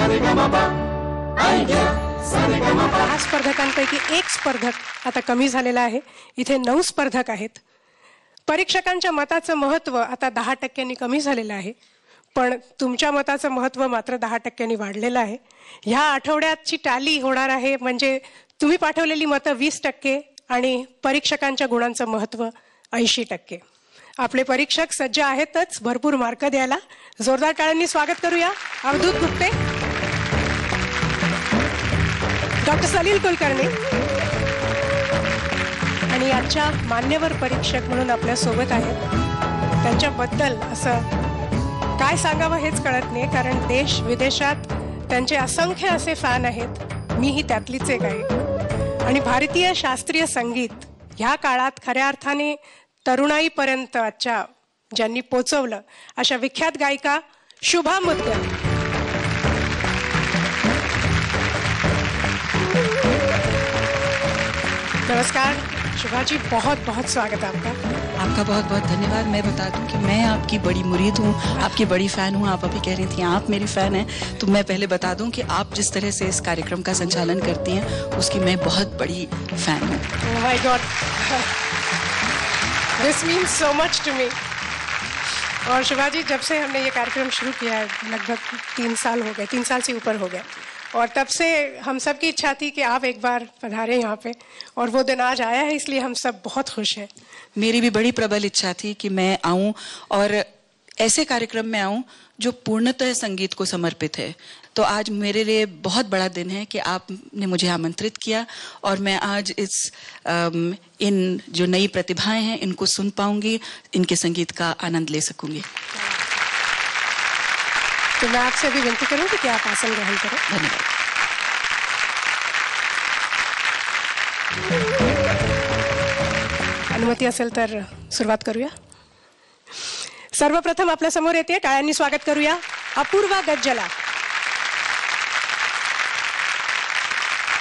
10 स्पर्धकांपैकी एक स्पर्धक आता कमी झालेला आहे. इथे 9 स्पर्धक आहेत. परीक्षकांच्या मताचं महत्त्व आता 10% कमी झालेलं आहे, पण तुमच्या मताचं महत्त्व मात्र 10% वाढलेलं आहे. ह्या आठवड्याची टॅली होणार आहे, म्हणजे तुम्ही पाठवलेली मतं 20% आणि परीक्षकांच्या गुणांचं महत्त्व 80%. आपले परीक्षक सज्ज आहेतच भरपूर मार्क द्यायला. जोरदार टाळ्यांनी स्वागत करूया. अवधूत गुप्ते, डॉक्टर सलील कुलकर्णी आणि आजच्या मान्यवर परीक्षक म्हणून आपल्या सोबत आहेत. त्यांच्याबद्दल असं काय सांगावं हेच कळत नाही, कारण देश विदेशात त्यांचे असंख्य असे फॅन आहेत. मीही त्यातलीच एक आहे. आणि भारतीय शास्त्रीय संगीत ह्या काळात खऱ्या अर्थाने तरुणाईपर्यंत आजच्या ज्यांनी पोचवलं अशा विख्यात गायिका शुभा मुद्गल. नमस्कार शुभा जी, बहुत बहुत स्वागत है आपका. आपका बहुत बहुत धन्यवाद. मैं बता दूं कि मैं आपकी बड़ी मुरीद हूँ, आपकी बड़ी फ़ैन हूँ. आप अभी कह रही थी आप मेरी फ़ैन हैं, तो मैं पहले बता दूं कि आप जिस तरह से इस कार्यक्रम का संचालन करती हैं उसकी मैं बहुत बड़ी फ़ैन हूँ. Oh my God, this means so much to me. और शुभा जी, जब से हमने ये कार्यक्रम शुरू किया है लगभग 3 साल हो गए, 3 साल से ऊपर हो गए, और तब से हम सब की इच्छा थी कि आप एक बार पधारें यहाँ पे, और वो दिन आज आया है, इसलिए हम सब बहुत खुश हैं. मेरी भी बड़ी प्रबल इच्छा थी कि मैं आऊं और ऐसे कार्यक्रम में आऊं जो पूर्णतः संगीत को समर्पित है. तो आज मेरे लिए बहुत बड़ा दिन है कि आपने मुझे आमंत्रित किया और मैं आज इन जो नई प्रतिभाएं हैं इनको सुन पाऊंगी, इनके संगीत का आनंद ले सकूंगी. तो मैं आपसे अभी विनती करूंगी कि आप आसन ग्रहण करें. धन्यवाद. अनुमती असेल तर सुरुवात करूया. सर्वप्रथम आपल्या समोर येते, टाळ्यांनी स्वागत करूया, अपूर्वा गज्जला.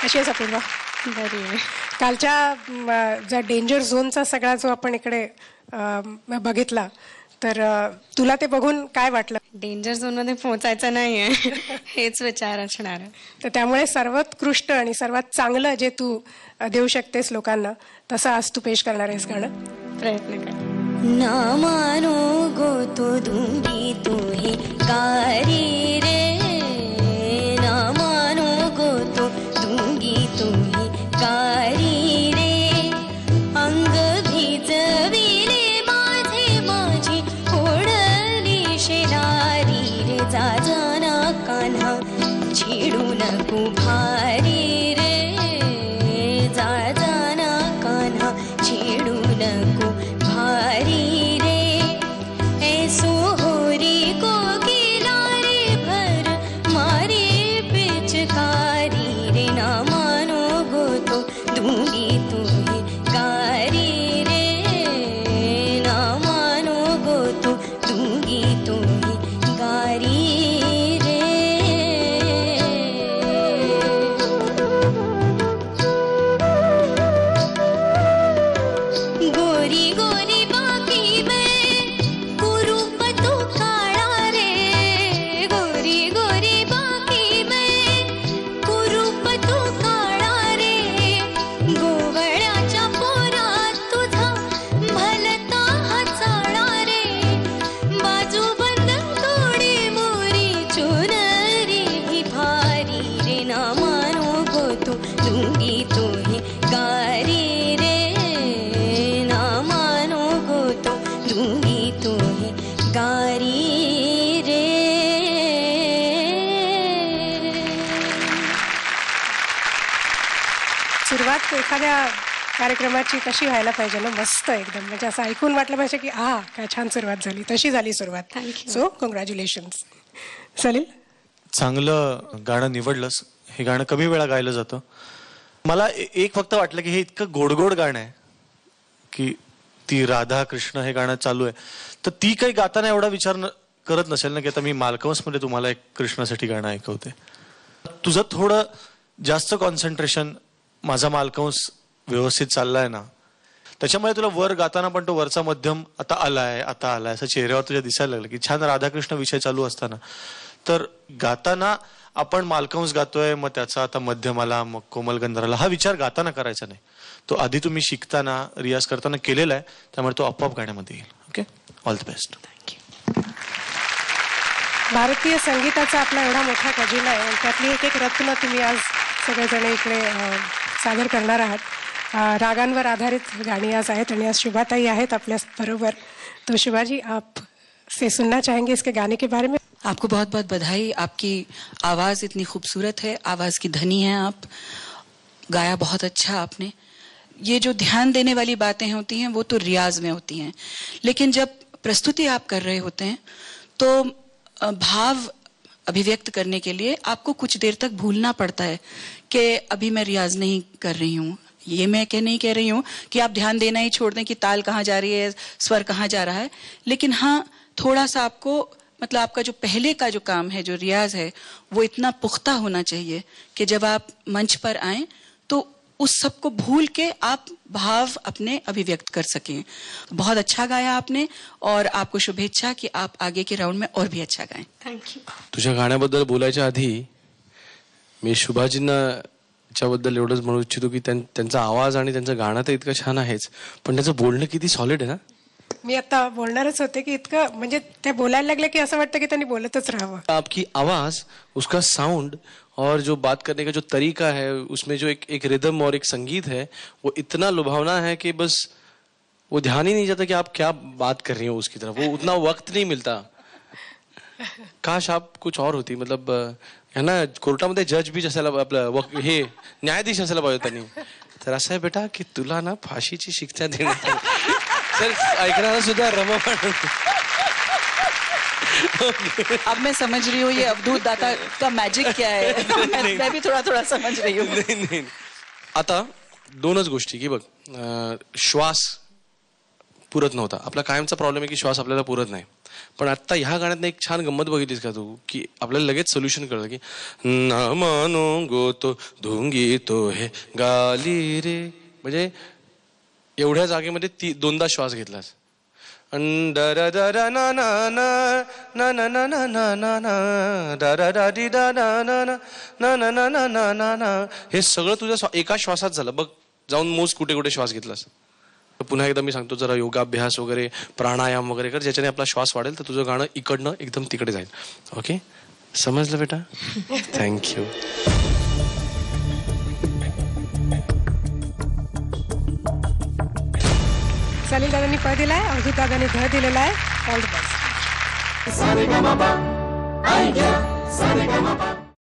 कशी आहेस अपूर्वा? बरी आहे. कालच्या ज्या डेंजर झोनचा सगळा जो आपण इकडे बघितला, तर तुला ते बघून काय वाटलं? डेंजर झोनमध्ये पोहोचायचं नाही आहे हेच विचार असणार आहे. तर त्यामुळे सर्वोत्कृष्ट आणि सर्वात चांगलं जे तू देऊ शकतेस लोकांना, तसं आज तू पेश करणार आहेस गाणं. प्रयत्न कर. ना मानो गो तो दूंगी तुम्हें कारी रे, ना मानो गो तो दूंगी तुम्हें कारी रे, अंग भिजविले माझे माझी ओढली शेजारी रे, जा जाना कान्हा छेडू नको भारी रे, जा जाना कान्हा छेडू नको भारी रे, ऐसो होरी को किनारे भर मारे पिचकारी रे, ना मानो गो तो दूंगी तुम्हें कारी रे, ना मानो गो तो दूंगी तुम्हें कारी रे. गोरी गोरी बाकी में कुरूप तू काळा रे, गोरी गोरी बाकी में कुरूप तू काळा रे, गोवळ्याच्या पोरात तुझा भलता हा चाळा रे, बाजू बंद थोडी मोरी चुनरी भी भारी रे, ना मानो गो तो दूंगी तुम्हें गारी रे, ना मानो गो तो दूंगी तुम्हें गारी रे. सुरुवात एखाद्या कार्यक्रमाची कशी व्हायला पाहिजे ना, मस्त एकदम, म्हणजे असं ऐकून वाटलं पाहिजे की काय छान सुरुवात झाली. तशी झाली सुरुवात. थँक्यू. So congratulations. सलील, चांगलं गाणं निवडलंस. हे गाणं कमी वेळा गायलं जातं. मला एक फक्त वाटलं की हे इतकं गोड गाणं आहे की ती राधा कृष्ण हे गाणं चालू आहे, तर ती काही गाताना एवढा विचार करत नसेल ना की आता मी मालकवंसमध्ये तुम्हाला एक कृष्णासाठी गाणं ऐकवते. तुझं थोडं जास्त कॉन्सन्ट्रेशन, माझा मालकवंस व्यवस्थित चाललाय ना, त्याच्यामुळे तुला वर गाताना पण तो वरचा मध्यम आता आलाय असं चेहऱ्यावर तुझ्या दिसायला लागलं की छान राधाकृष्ण विषय चालू असताना. तर गाताना आपण मालकंस गातोय मग त्याचा आता मध्यमाला मग कोमल गंधर्वाला हा विचार गाताना करायचा नाही. तो आधी तुम्ही शिकताना रियाज करताना केलेला आहे, त्यामुळे तो आपोआप गाण्यामध्ये येईल. Okay, all the best. भारतीय संगीताचा आपला एवढा मोठा खजिना आहे आणि त्यातली एक एक रत्न तुम्ही आज सगळेजण इकडे सादर करणार आहात. रागांवर आधारित गाणी आज आहेत आणि आज शुभाताई आहेत आपल्या बरोबर. तो शुभाजी, आप से सुनना चाहेंगे इसके गाने के बारे में. आपको बहुत बहुत बधाई. आपकी आवाज़ इतनी खूबसूरत है, आवाज़ की धनी हैं आप. गाया बहुत अच्छा आपने. ये जो ध्यान देने वाली बातें होती हैं वो तो रियाज में होती हैं, लेकिन जब प्रस्तुति आप कर रहे होते हैं तो भाव अभिव्यक्त करने के लिए आपको कुछ देर तक भूलना पड़ता है कि अभी मैं रियाज नहीं कर रही हूँ. ये मैं नहीं कह रही हूँ कि आप ध्यान देना ही छोड़ दें कि ताल कहाँ जा रही है, स्वर कहाँ जा रहा है, लेकिन हाँ थोड़ा सा आपको मतलब आपका जो पहले का जो काम है, जो रियाज है, वो इतना पुख्ता होना चाहिए कि जब आप मंच पर आएं तो उस सब को भूल के आप भाव अपने अभिव्यक्त कर सकें. बहुत अच्छा गाया आपने और आपको शुभेच्छा कि आप आगे के राउंड में और भी अच्छा गाएं. थँक्यू. तुझ्या गाण्याबद्दल बोलायच्या आधी मी शुभाजींना च्याबद्दल एवढंच म्हणू इच्छितो की त्यांचा आवाज आणि त्यांचं गाणं तर इतकं छान आहेच, पण त्याचं बोलणं किती सॉलिड आहे ना. मी आता बोलणारच होते की इतकं म्हणजे ते बोलायला लागले की असं वाटतं की त्यांनी बोलतच राहावं. आपकी आवाज, उसका साउंड और जो बात करने का जो तरीका है, उसमें जो एक रिदम और एक संगीत है, वो इतना लुभावना है कि बस वो ध्यान ही नहीं जाता कि आप क्या बात कर रही हो उसकी तरफ. वो उतना वक्त नहीं मिलता. काश आप कुछ और होती. मतलब है ना, कोर्टामध्ये जज बीच असायला, आपलं हे न्यायाधीश असायला पाहिजे त्यांनी. तर असं आहे बेटा की तुला ना फाशीची शिक्षा देण्यात आली. तर ऐकणारा सुद्धा रममान. अब मैं समझ रही हूँ ये अवधूत दाता का मैजिक क्या है. मैं भी थोड़ा थोड़ा समझ रही हूँ. नाही. आता दोनच गोष्टी की बघ, श्वास पुरत नव्हता. आपला कायमचा प्रॉब्लेम आहे की श्वास आपल्याला पुरत नाही. पण आता ह्या गाण्यात एक छान गंमत बघितलीस का तू, की आपल्याला लगेच सोल्युशन कळलं की ना मानो गो तो धुंगी तो हे गाली रे. म्हणजे एवढ्या जागेमध्ये दोनदा श्वास घेतलास. हे सगळं तुझ्या एका श्वासात झालं. बघ जाऊन मोज कुठे कुठे श्वास घेतलास. पुन्हा एकदा मी सांगतो, जरा योगाभ्यास वगैरे, प्राणायाम वगैरे कर, ज्याच्याने आपला श्वास वाढेल, तर तुझं गाणं इकडनं एकदम तिकडे जाईल. ओके, समजलं बेटा. थँक्यू. सलील दादांनी प दिलाय, अवधूत दादांनी ध दिलेला आहे. All the best.